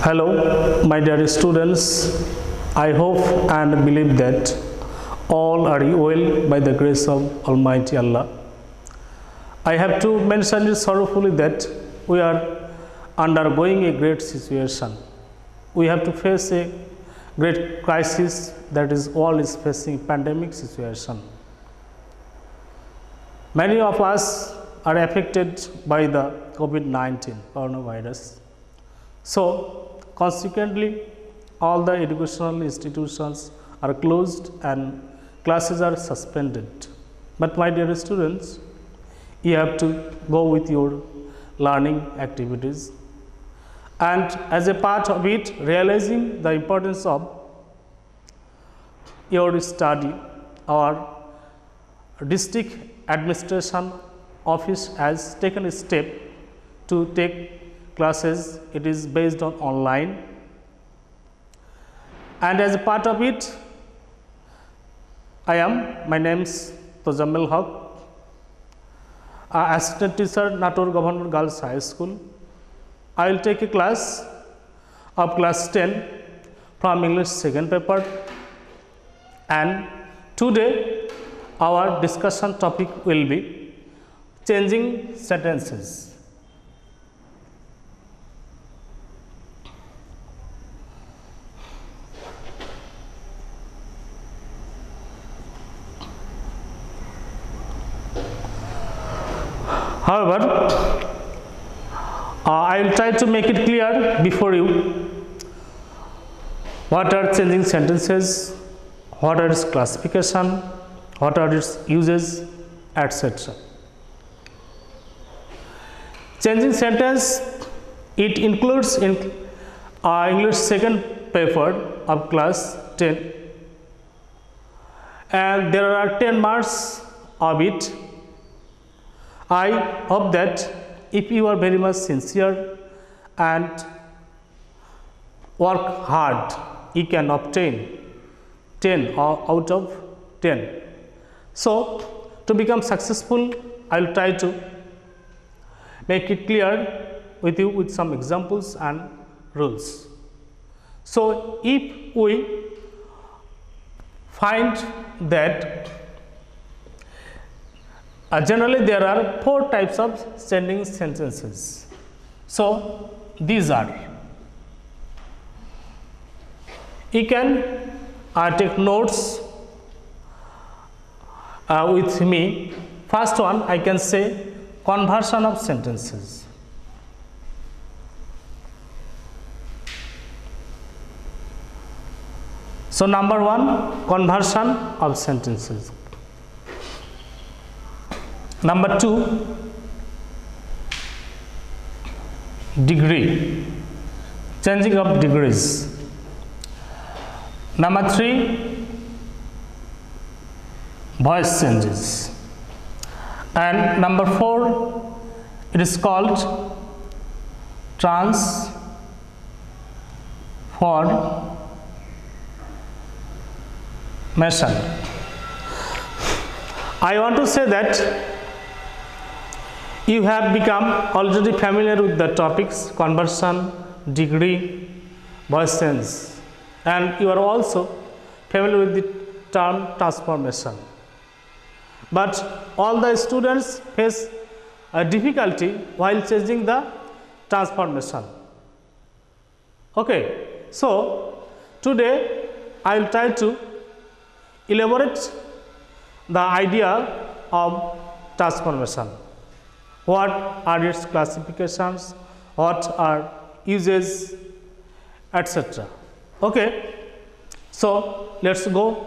Hello, my dear students. I hope and believe that all are well by the grace of Almighty Allah. I have to mention it sorrowfully that we are undergoing a great situation. We have to face a great crisis, that is, world is facing pandemic situation. Many of us are affected by the COVID-19 coronavirus. So, consequently, all the educational institutions are closed and classes are suspended. But my dear students, you have to go with your learning activities, and as a part of it, realizing the importance of your study, our district administration office has taken a step to take classes. It is based on online, and as a part of it, my name is Tojammel Haq, assistant teacher, Nator Government Girls High School. I will take a class of class 10 from English second paper, and today our discussion topic will be changing sentences. However, I will try to make it clear before you what are changing sentences, what are its classification, what are its uses, etc. Changing sentence, it includes in English second paper of class 10, and there are 10 marks of it. I hope that if you are very much sincere and work hard, you can obtain 10 out of 10. So, to become successful, I will try to make it clear with you with some examples and rules. So, if we find that generally there are 4 types of changing sentences. So, these are, you can take notes with me. First one, I can say conversion of sentences. So, number 1, conversion of sentences. Number 2, degree, changing of degrees. Number 3, voice changes. And number 4, it is called transformation. I want to say that you have become already familiar with the topics conversion, degree, voice change, and you are also familiar with the term transformation. But all the students face a difficulty while changing the transformation. Okay, so today I will try to elaborate the idea of transformation. What are its classifications, what are uses, etc. Okay, so let's go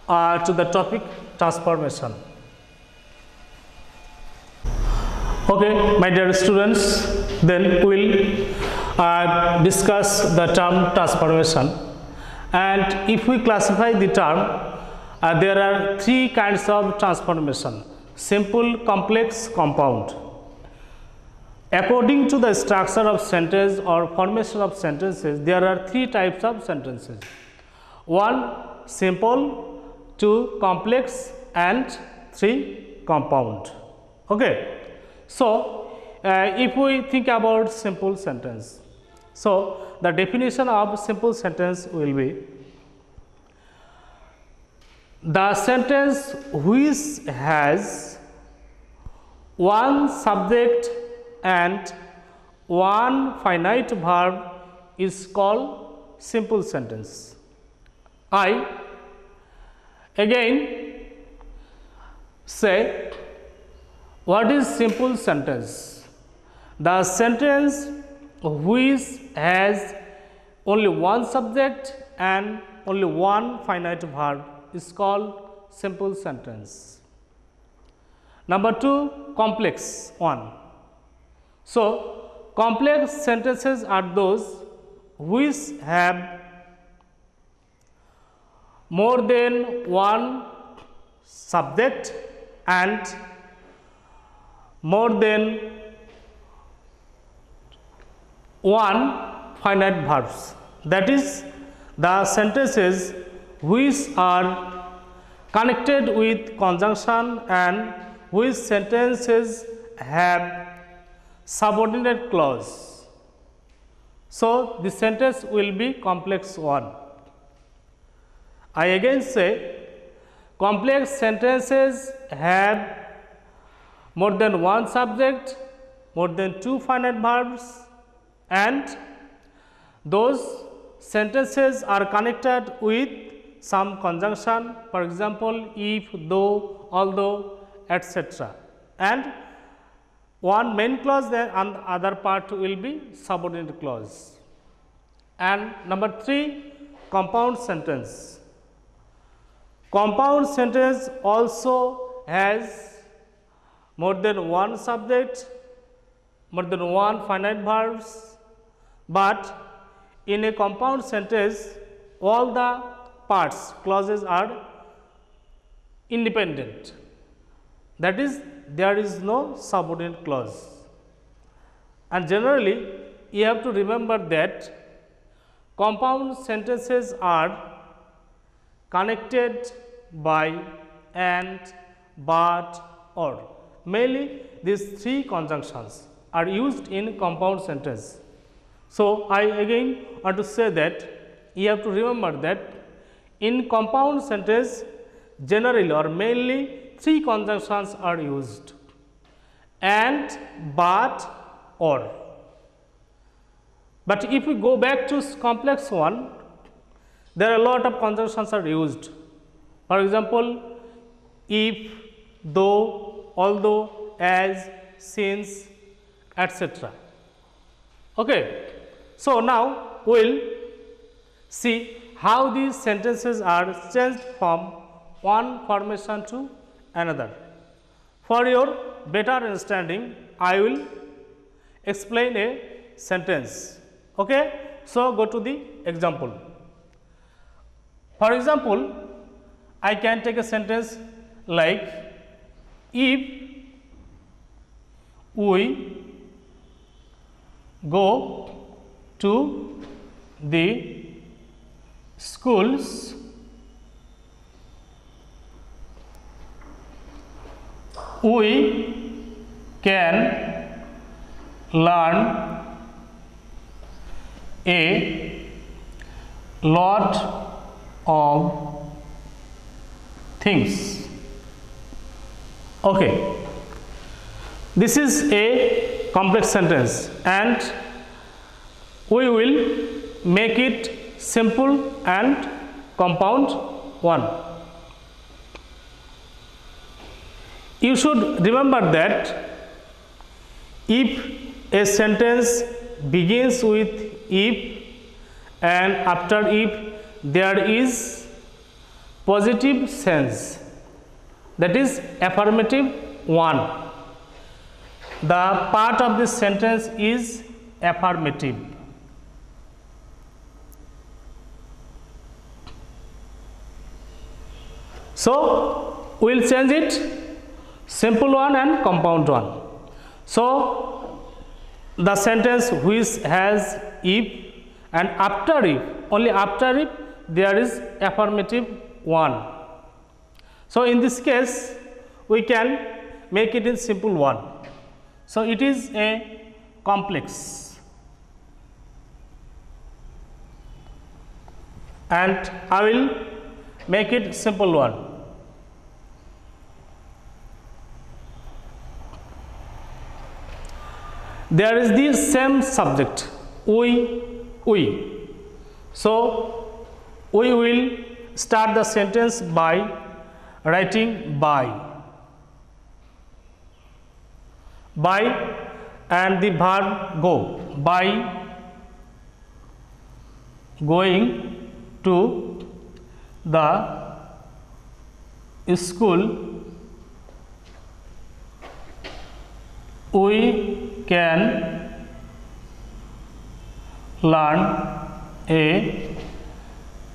to the topic transformation. Okay, my dear students, then we will discuss the term transformation, and if we classify the term, there are 3 kinds of transformation: simple, complex, compound. According to the structure of sentence or formation of sentences, there are 3 types of sentences. 1, simple, 2, complex, and 3, compound. Okay. So, if we think about simple sentence, So the definition of simple sentence will be the sentence which has one subject and one finite verb is called simple sentence. I again say, what is simple sentence? The sentence which has only one subject and only one finite verb is called simple sentence. Number 2, complex one. So complex sentences are those which have more than one subject and more than one finite verbs. That is, the sentences which are connected with conjunction and which sentences have subordinate clause. So the sentence will be complex one. I again say, complex sentences have more than one subject, more than two finite verbs, and those sentences are connected with some conjunction, for example, if, though, although, etc. And one main clause there and the other part will be subordinate clause. And number 3, compound sentence. Compound sentence also has more than one subject, more than one finite verbs, but in a compound sentence all the parts, clauses are independent. That is, there is no subordinate clause. And generally you have to remember that compound sentences are connected by, and, but, or. Mainly these 3 conjunctions are used in compound sentence. So I again want to say that you have to remember that in compound sentence generally or mainly 3 conjunctions are used: and, but, or. But if we go back to complex one, there are a lot of conjunctions are used. For example, if, though, although, as, since, etc. Okay. So now we will see how these sentences are changed from one formation to another. For your better understanding, I will explain a sentence. Okay. So go to the example. For example, I can take a sentence like, if we go to the schools, we can learn a lot of things. Okay, this is a complex sentence and we will make it simple and compound one. You should remember that if a sentence begins with if and after if there is positive sense, that is affirmative one. The part of this sentence is affirmative. So we will change it simple one and compound one. So the sentence which has if and after if, only after if there is affirmative one. So in this case we can make it in simple one. So it is a complex. and I will make it simple one. There is the same subject, we. So we will start the sentence by writing by, and the verb go, by going to the school we can learn a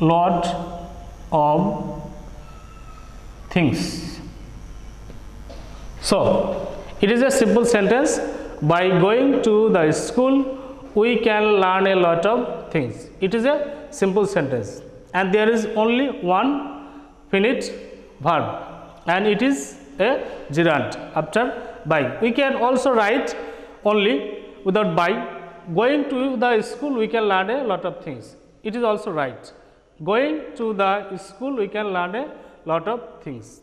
lot of things. So it is a simple sentence. By going to the school we can learn a lot of things. It is a simple sentence and there is only one finite verb and it is a gerund after by. We can also write only without by. Going to the school we can learn a lot of things. It is also right. Going to the school we can learn a lot of things.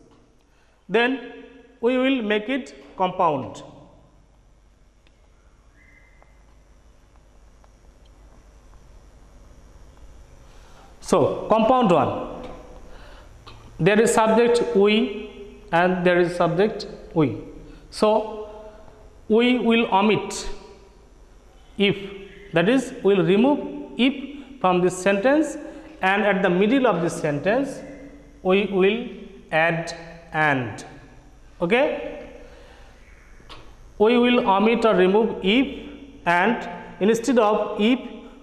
Then we will make it compound. So compound one, there is subject we and there is subject we. So we will omit if, that is we will remove if from this sentence, and at the middle of this sentence we will add and. Okay, we will omit or remove if, and instead of if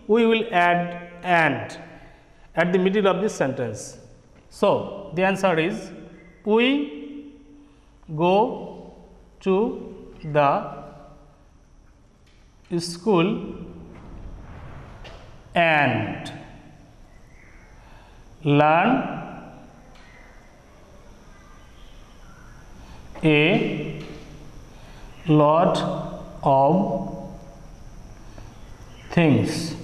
we will add and at the middle of this sentence. So the answer is we go to the school and learn a lot of things.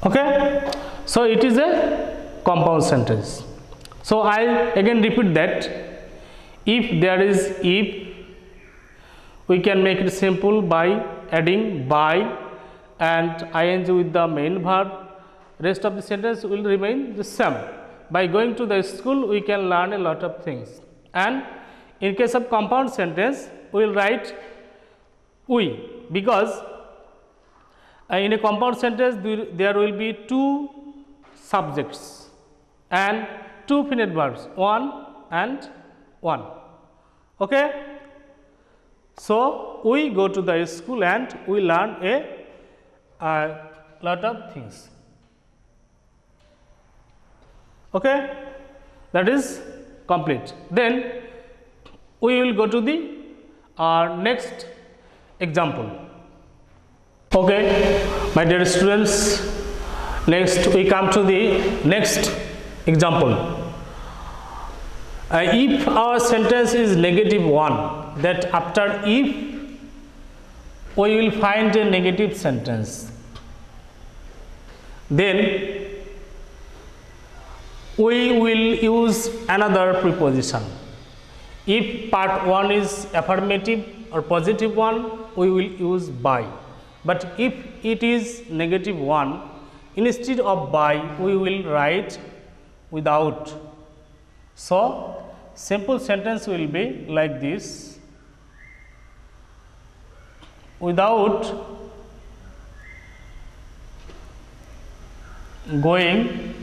Okay, so it is a compound sentence. So I again repeat that if there is if, we can make it simple by adding by and ing with the main verb. Rest of the sentence will remain the same. By going to the school we can learn a lot of things. And in case of compound sentence we will write we, because in a compound sentence there will be two subjects and two finite verbs, one and one. Okay, so we go to the school and we learn a lot of things. Okay, that is complete. Then we will go to the next example. Okay, my dear students, next we come to the next example. If our sentence is -1, that after if we will find a negative sentence, then we will use another preposition. If part 1 is affirmative or positive one, we will use by. But if it is -1, instead of by we will write without. So simple sentence will be like this: without going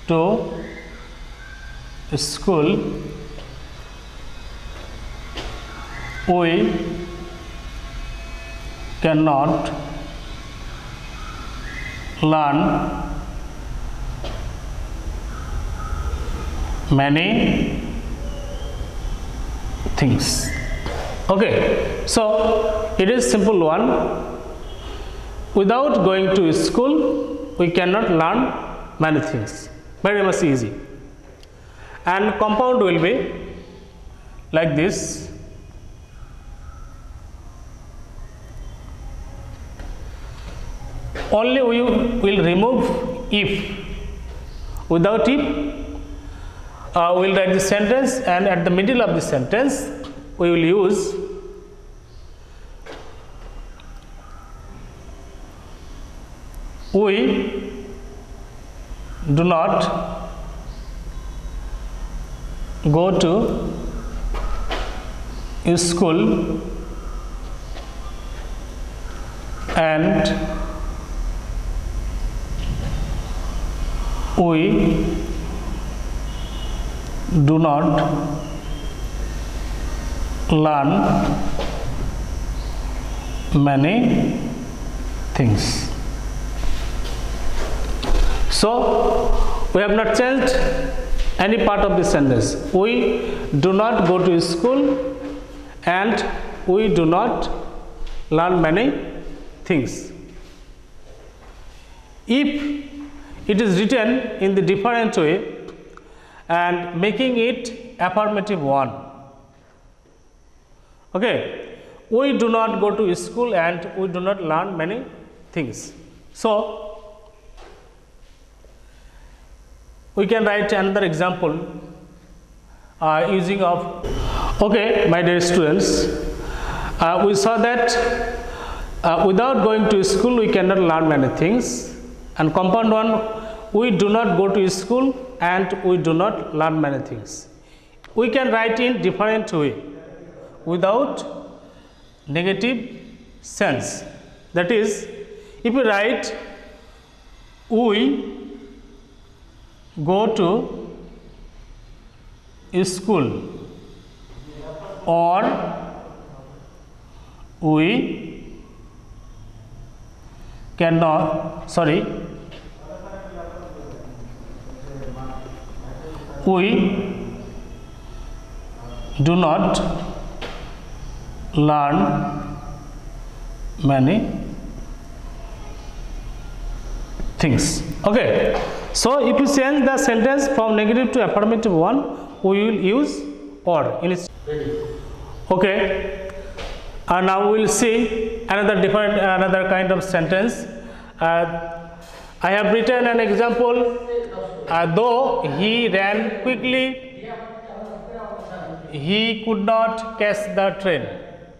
to school we cannot learn many things. Okay, so it is simple one. Without going to school we cannot learn many things. Very much easy. And compound will be like this: only we will remove if. Without if, we will write the sentence, and at the middle of the sentence we will use we do not go to school and we do not learn many things. So we have not changed any part of the sentence. We do not go to school and we do not learn many things. If it is written in the different way and making it affirmative one, okay, we do not go to school and we do not learn many things. So we can write another example using of, okay, my dear students, we saw that without going to school we cannot learn many things, and compound one, we do not go to school and we do not learn many things. We can write in different way without negative sense. That is, if we write we go to school or we cannot, sorry, we do not learn many things. Okay, so if you change the sentence from negative to affirmative one, we will use or in its. Okay, and now we will see another kind of sentence. I have written an example. Though he ran quickly, he could not catch the train.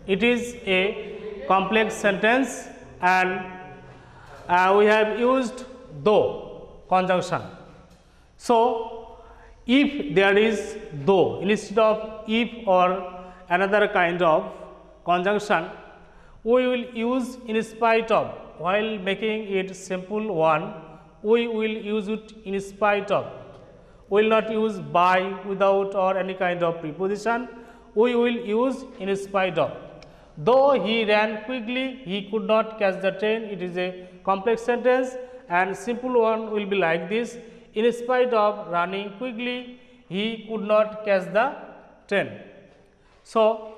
It is a complex sentence, and we have used though conjunction. So if there is though instead of if or another kind of conjunction, we will use in spite of. While making it simple one, we will use it in spite of. We will not use by, without, or any kind of preposition. We will use in spite of. Though he ran quickly, he could not catch the train. It is a complex sentence, and simple one will be like this: in spite of running quickly, he could not catch the train. So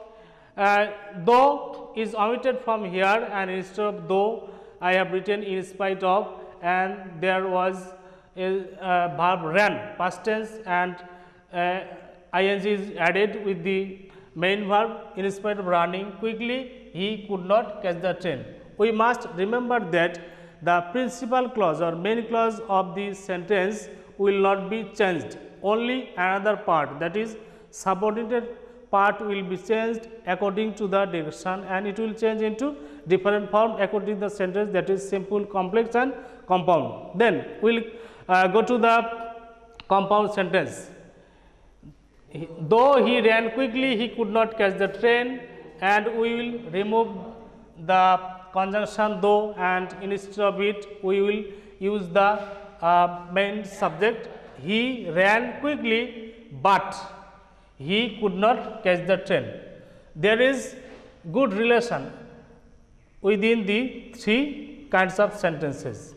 though is omitted from here, and instead of though I have written in spite of, and there was a verb ran past tense, and ing is added with the main verb. In spite of running quickly, he could not catch the train. We must remember that the principal clause or main clause of the sentence will not be changed. Only another part, that is subordinated part, will be changed according to the direction, and it will change into different form according to the sentence, that is simple, complex, and compound. Then we will go to the compound sentence. Though he ran quickly, he could not catch the train, and we will remove the conjunction though, and instead of it we will use the main subject. He ran quickly, but he could not catch the train. There is good relation within the three kinds of sentences.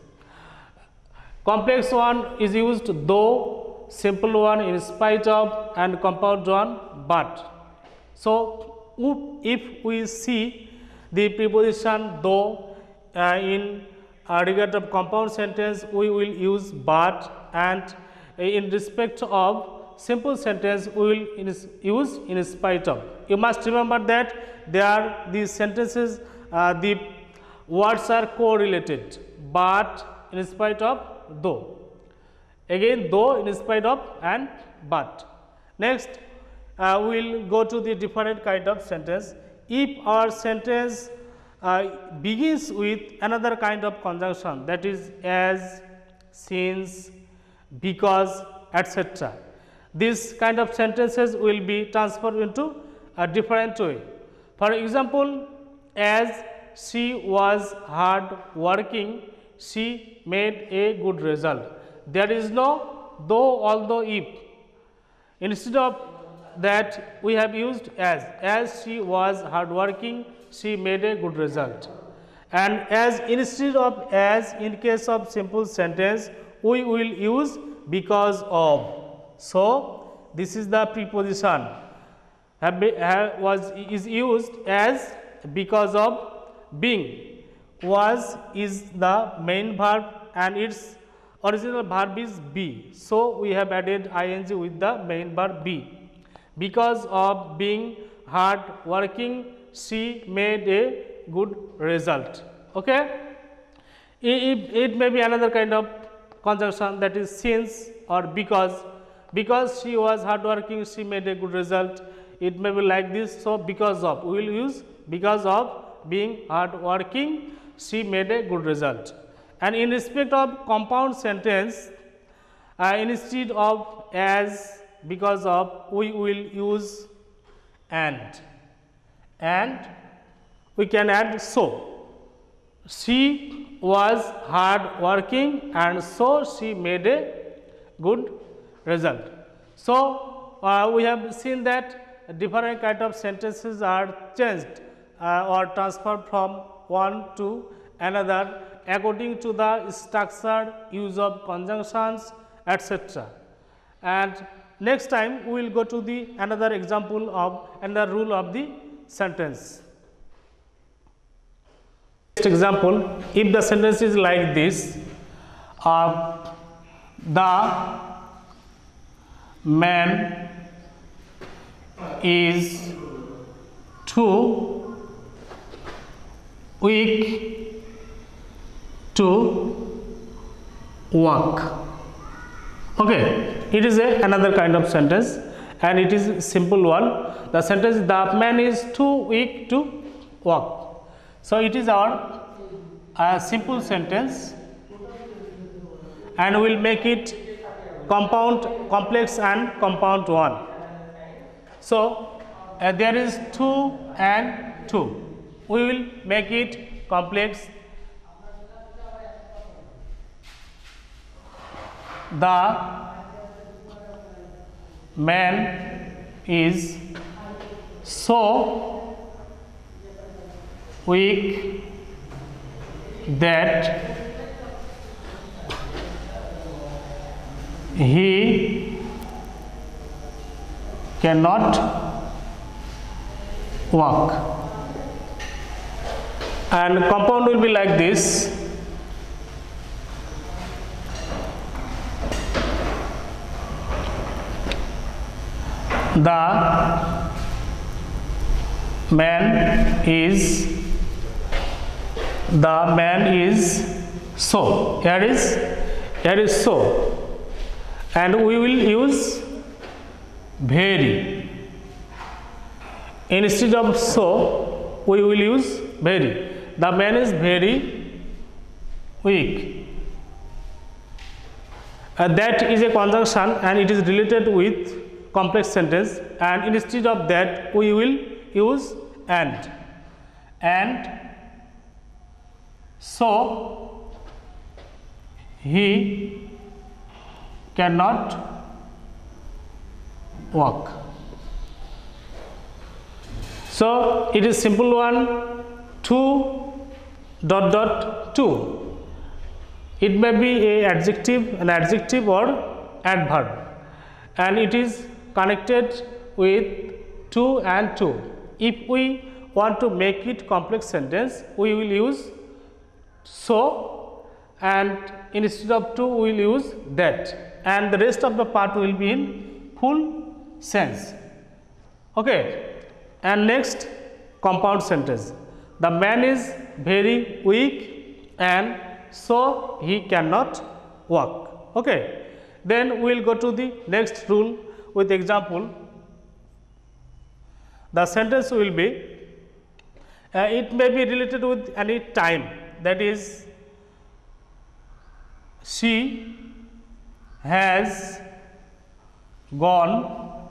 Complex one is used though, simple one in spite of, and compound one but. So if we see the preposition though in regard of compound sentence, we will use but, and in respect of simple sentence we will use in spite of. You must remember that these sentences, the words are correlated. but in spite of though. Again, though in spite of and but. Next, we will go to the different kind of sentence. If our sentence begins with another kind of conjunction, that is as, since, because, etc. This kind of sentences will be transferred into a different way. For example, as she was hard working, she made a good result. There is no though, although, if. Instead of that, we have used as she was hard working, she made a good result. And as instead of as, in case of simple sentence, we will use because of. So this is the preposition is used as because of. Being, was is the main verb and its original verb is be. So we have added ing with the main verb be. Because of being hard working, she made a good result. Okay. It may be another kind of conjunction, that is since or because. Because she was hard working, she made a good result. It may be like this. So because of, we will use because of being hard working, she made a good result. And in respect of compound sentence, instead of as, because of, we will use and we can add so. She was hard working and so she made a good result. So we have seen that different kind of sentences are changed or transferred from one to another according to the structure, use of conjunctions, etc. And next time we will go to the another example of another rule of the sentence. Next example, if the sentence is like this, the man is too weak to walk. Okay, it is another kind of sentence and it is a simple one. The sentence, the man is too weak to walk. So it is our simple sentence and we will make it compound, complex and compound one. So there is 2 and 2. We will make it complex. The man is so weak that he cannot walk. And compound will be like this. The man is so. Here is so, and we will use very. Instead of so, we will use very. The man is very weak. That is a conjunction and it is related with complex sentence, and instead of that we will use and so he cannot walk. So it is simple one, 2 dot dot 2. It may be an adjective or adverb, and it is connected with 2 and 2. If we want to make it complex sentence, we will use so, and instead of 2 we will use that, and the rest of the part will be in full sense. Okay. And next, compound sentence. The man is very weak and so he cannot walk. Okay. Then we will go to the next rule with example. The sentence will be, it may be related with any time, that is, she has gone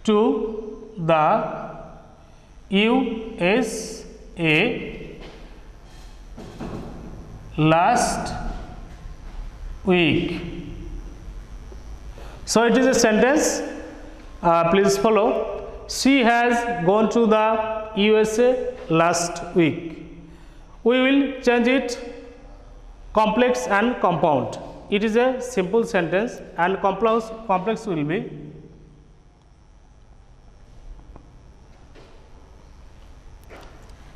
to the USA last week. So it is a sentence, please follow. She has gone to the USA last week. We will change it complex and compound. It is a simple sentence, and complex will be,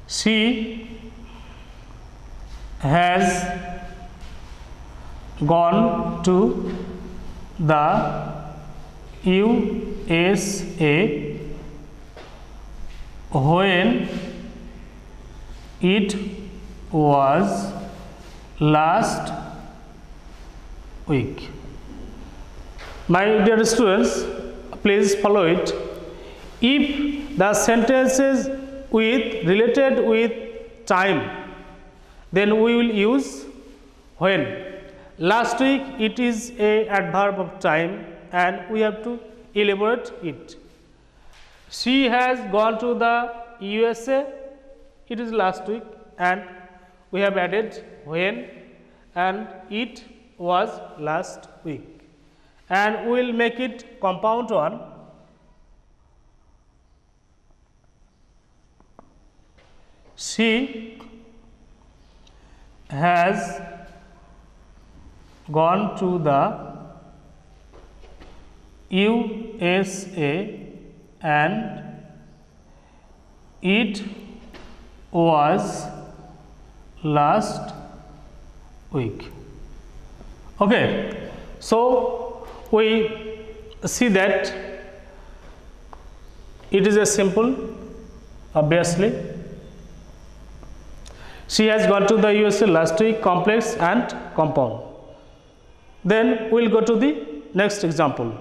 she has gone to the USA when it was last week. My dear students, please follow it. If the sentence is related with time, then we will use when. Last week, it is a adverb of time, and we have to elaborate it. She has gone to the USA, it is last week, and we have added when, and it was last week, and we will make it compound one. She has gone to the USA and it was last week. Okay, so we see that it is a simple, obviously. She has gone to the USA last week, complex and compound. Then we will go to the next example.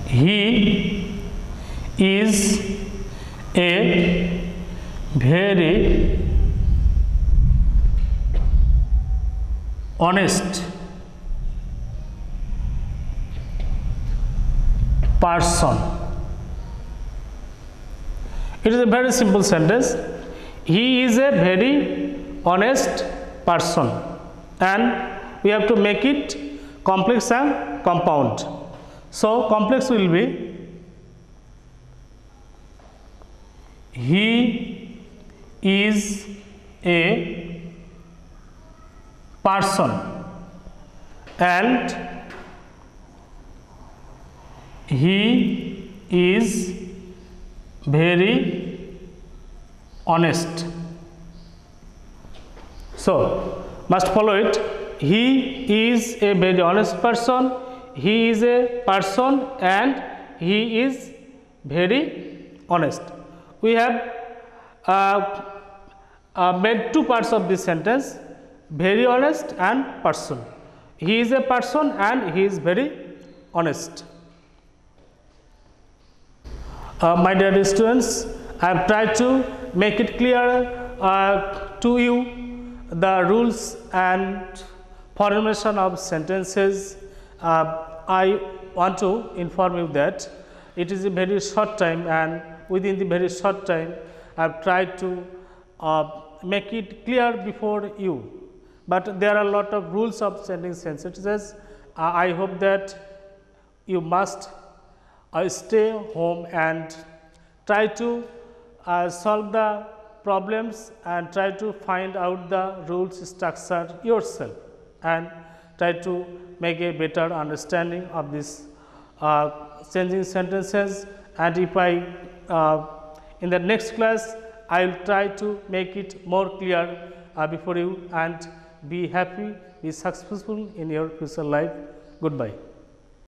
He is a very honest person. It is a very simple sentence. He is a very honest person, and we have to make it complex and compound. So complex will be, he is a person and he is very honest. So must follow it. He is a very honest person, he is a person, and he is very honest. We have made two parts of this sentence, very honest and person. He is a person and he is very honest. My dear students, I have tried to make it clear to you the rules and formation of sentences. I want to inform you that it is a very short time, and within the very short time I have tried to make it clear before you. But there are a lot of rules of sending sentences. I hope that you must stay home and try to solve the problems and try to find out the rules structure yourself, and try to make a better understanding of this changing sentences. And if I in the next class I will try to make it more clear before you, and be happy, be successful in your future life. Goodbye.